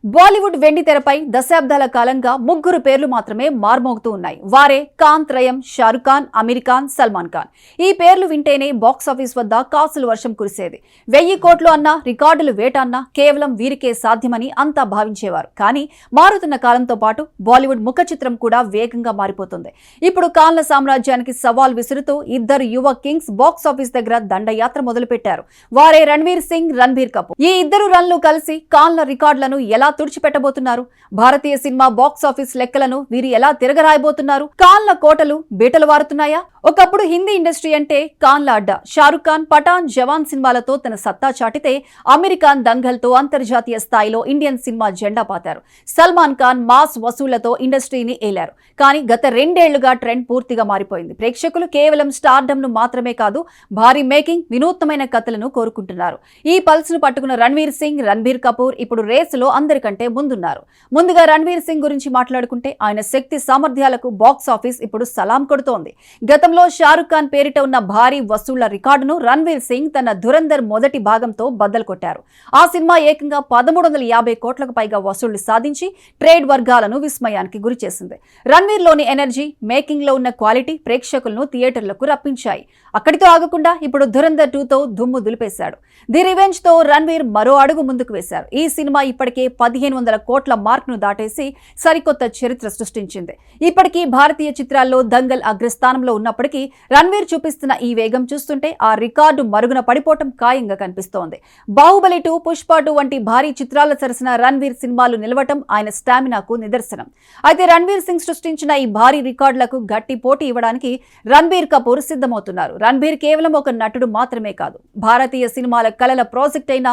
బాలీవుడ్ వెండి తెరపై దశాబ్దాల కాలంగా ముగ్గురు పేర్లు మాత్రమే మార్మోగుతూ ఉన్నాయి. వారే ఖాన్ త్రయం, షారుఖ్ ఖాన్, అమీర్ ఖాన్, సల్మాన్ ఖాన్. ఈ పేర్లు వింటేనే బాక్సాఫీస్ వద్ద కాసుల వర్షం కురిసేది. 1000 కోట్లు అన్నా, రికార్డులు వేట అన్నా కేవలం వీరికే సాధ్యమని అంతా భావించేవారు. కానీ మారుతున్న కాలంతో పాటు బాలీవుడ్ ముఖ చిత్రం కూడా వేగంగా మారిపోతుంది. ఇప్పుడు ఖాన్ల సామ్రాజ్యానికి సవాల్ విసురుతూ ఇద్దరు యువ కింగ్స్ బాక్సాఫీస్ దగ్గర దండయాత్ర మొదలుపెట్టారు. వారే రణ్వీర్ సింగ్, రణ్బీర్ కపూర్. ఈ ఇద్దరు రన్లు కలిసి ఖాన్ల రికార్డులను ఎలా తుడిచిపెట్టబోతున్నారు? భారతీయ సినిమా బాక్సాఫీస్ లెక్కలను వీరు ఎలా తిరగరాయబోతున్నారు? ఖాన్ల కోటలు బీటలు వారుతున్నాయా? ఒకప్పుడు హిందీ ఇండస్ట్రీ అంటే ఖాన్ల అడ్డా. షారుఖ్ ఖాన్ పఠాన్, జవాన్ సినిమాలతో తన సత్తా చాటితే అమీర్ ఖాన్ దంగల్తో అంతర్జాతీయ స్థాయిలో ఇండియన్ సినిమా జెండా పాతారు. సల్మాన్ ఖాన్ మాస్ వసూళ్లతో ఇండస్ట్రీని ఏలారు. కానీ గత 2 ఏళ్లుగా ట్రెండ్ పూర్తిగా మారిపోయింది. ప్రేక్షకులు కేవలం స్టార్డమ్ ను మాత్రమే కాదు, భారీ మేకింగ్, వినూత్నమైన కథలను కోరుకుంటున్నారు. ఈ పల్స్ ను పట్టుకున్న రణ్వీర్ సింగ్, రణ్బీర్ కపూర్ ఇప్పుడు రేసులో అందరికంటే ముందున్నారు. ముందుగా రణ్వీర్ సింగ్ గురించి మాట్లాడుకుంటే ఆయన శక్తి సామర్థ్యాలకు బాక్స్ ఆఫీస్ ఇప్పుడు సలాం కొడుతోంది. గతంలో షారుఖ్ ఖాన్ పేరిట ఉన్న భారీ వసూళ్ల రికార్డును రణ్వీర్ సింగ్ తన ధురంధర్ మొదటి భాగంతో బద్దలు కొట్టారు. ఆ సినిమా ఏకంగా 1350 కోట్లకు పైగా వసూళ్లు సాధించి ట్రేడ్ వర్గాలను విస్మయానికి గురిచేసింది. రణ్వీర్ లోని ఎనర్జీ, మేకింగ్ లో ఉన్న క్వాలిటీ ప్రేక్షకులను థియేటర్లకు రప్పించాయి. అక్కడితో ఆగకుండా ఇప్పుడు ధురంధర్ 2తో దుమ్ము దులిపేశాడు. ది రివెంజ్ తో రణ్వీర్ మరో అడుగు ముందుకు వేశారు. ఈ సినిమా ఇప్పటికే 1500 కోట్ల మార్క్ ను దాటేసి సరికొత్త చరిత్ర సృష్టించింది. ఇప్పటికీ భారతీయ చిత్రాల్లో దంగల్ అగ్రస్థానంలో ఉన్నప్పటికీ రణ్వీర్ చూపిస్తున్న ఈ వేగం చూస్తుంటే ఆ రికార్డు మరుగున పడిపోవటం ఖాయంగా కనిపిస్తోంది. బాహుబలి 2, పుష్ప 2 వంటి భారీ చిత్రాల సరసన రణ్వీర్ సినిమాలు నిలవటం ఆయన స్టామినాకు నిదర్శనం. అయితే రణ్వీర్ సింగ్ సృష్టించిన ఈ భారీ రికార్డులకు గట్టి పోటీ ఇవ్వడానికి రణ్బీర్ కపూర్ సిద్ధమవుతున్నారు. రణ్బీర్ కేవలం ఒక నటుడు మాత్రమే కాదు, భారతీయ సినిమాల కలల ప్రాజెక్ట్ అయిన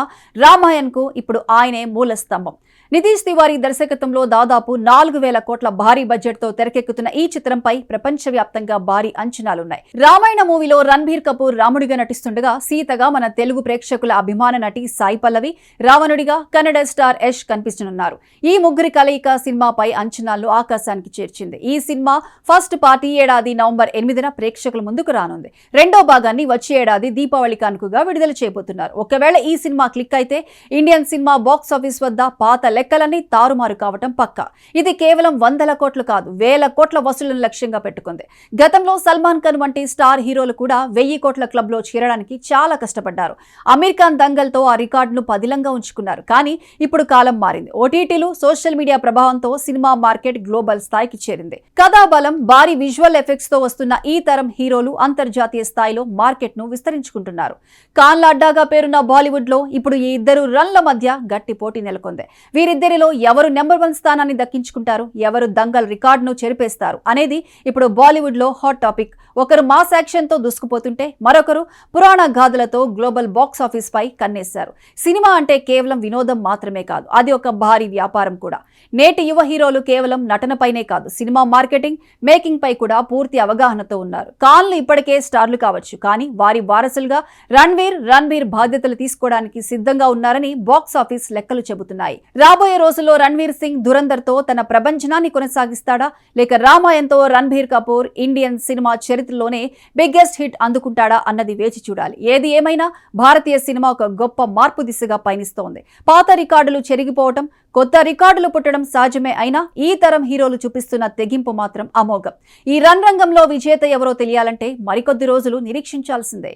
రామాయణ్ కు ఇప్పుడు ఆయనే మూల స్తంభం. నితీష్ తివారీ దర్శకత్వంలో దాదాపు 4000 కోట్ల భారీ బడ్జెట్ తో తెరకెక్కుతున్న ఈ చిత్రంపై ప్రపంచవ్యాప్తంగా భారీ అంచనాలున్నాయి. రామాయణ మూవీలో రణ్బీర్ కపూర్ రాముడిగా నటిస్తుండగా, సీతగా మన తెలుగు ప్రేక్షకుల అభిమాన నటి సాయి పల్లవి, రావణుడిగా కన్నడ స్టార్ యష్ కనిపించనున్నారు. ఈ ముగ్గురి కలయిక సినిమాపై అంచనాలను ఆకాశానికి చేర్చింది. ఈ సినిమా ఫస్ట్ పార్ట్ ఈ ఏడాది నవంబర్ 8న ప్రేక్షకుల ముందుకు రానుంది. రెండో భాగాన్ని వచ్చే ఏడాది దీపావళి కానుకగా విడుదల చేయబోతున్నారు. ఒకవేళ ఈ సినిమా క్లిక్ అయితే ఇండియన్ సినిమా బాక్సాఫీస్ వద్ద పాత లెక్కలన్నీ తారుమారు కావటం పక్కా. ఇది కేవలం 100 కోట్లు కాదు, 1000 కోట్ల వసూళ్లను లక్ష్యంగా పెట్టుకుంది. గతంలో సల్మాన్ ఖాన్ వంటి స్టార్ హీరోలు కూడా 1000 కోట్ల క్లబ్ లో చేరడానికి చాలా కష్టపడ్డారు. అమీర్ ఖాన్ దంగల్తో ఆ రికార్డును పదిలంగా ఉంచుకున్నారు. కానీ ఇప్పుడు కాలం మారింది. ఓటీటీలు, సోషల్ మీడియా ప్రభావంతో సినిమా మార్కెట్ గ్లోబల్ స్థాయికి చేరింది. కథాబలం, భారీ విజువల్ ఎఫెక్ట్స్ తో వస్తున్న ఈ తరం హీరోలు అంతర్జాతీయ స్థాయిలో మార్కెట్ ను విస్తరించుకుంటున్నారు. ఖాన్ల అడ్డాగా పేరున్న బాలీవుడ్ లో ఇప్పుడు ఈ ఇద్దరు రన్ల మధ్య గట్టి పోటీ నెలకొంది. వీరిద్దరిలో ఎవరు నెంబర్ 1 స్థానాన్ని దక్కించుకుంటారు, ఎవరు దంగల్ రికార్డును చెరిపేస్తారు అనేది ఇప్పుడు బాలీవుడ్ లో హాట్ టాపిక్. ఒకరు మాస్ యాక్షన్ తో దూసుకుపోతుంటే మరొకరు పురాణ గాథలతో గ్లోబల్ బాక్స్ ఆఫీస్ పై కన్నేశారు. సినిమా అంటే కేవలం వినోదం మాత్రమే కాదు, అది ఒక భారీ వ్యాపారం కూడా. నేటి యువ హీరోలు కేవలం నటనపైనే కాదు, సినిమా మార్కెటింగ్, మేకింగ్ పై కూడా పూర్తి అవగాహనతో ఉన్నారు. ఖాన్లు ఇప్పటికే స్టార్లు కావచ్చు, కానీ వారి వారసులుగా రణ్బీర్ బాధ్యతలు తీసుకోవడానికి సిద్ధంగా ఉన్నారని బాక్స్ ఆఫీస్ లెక్కలు చెబుతున్నాయి. రాబోయే రోజుల్లో రణ్వీర్ సింగ్ ధురంధర్ తో తన ప్రపంచనాన్ని కొనసాగిస్తాడా, లేక రామాయణ్తో రణ్బీర్ కపూర్ ఇండియన్ సినిమా చరిత్రలోనే బిగ్గెస్ట్ హిట్ అందుకుంటాడా అన్నది వేచి చూడాలి. ఏది ఏమైనా భారతీయ సినిమా ఒక గొప్ప మార్పు దిశగా పయనిస్తోంది. పాత రికార్డులు చెరిగిపోవటం, కొత్త రికార్డులు పుట్టడం సహజమే అయినా ఈ తరం హీరోలు చూపిస్తున్న తెగింపు మాత్రం అమోఘం. ఈ రన్ రంగంలో విజేత ఎవరో తెలియాలంటే మరికొద్ది రోజులు నిరీక్షించాల్సిందే.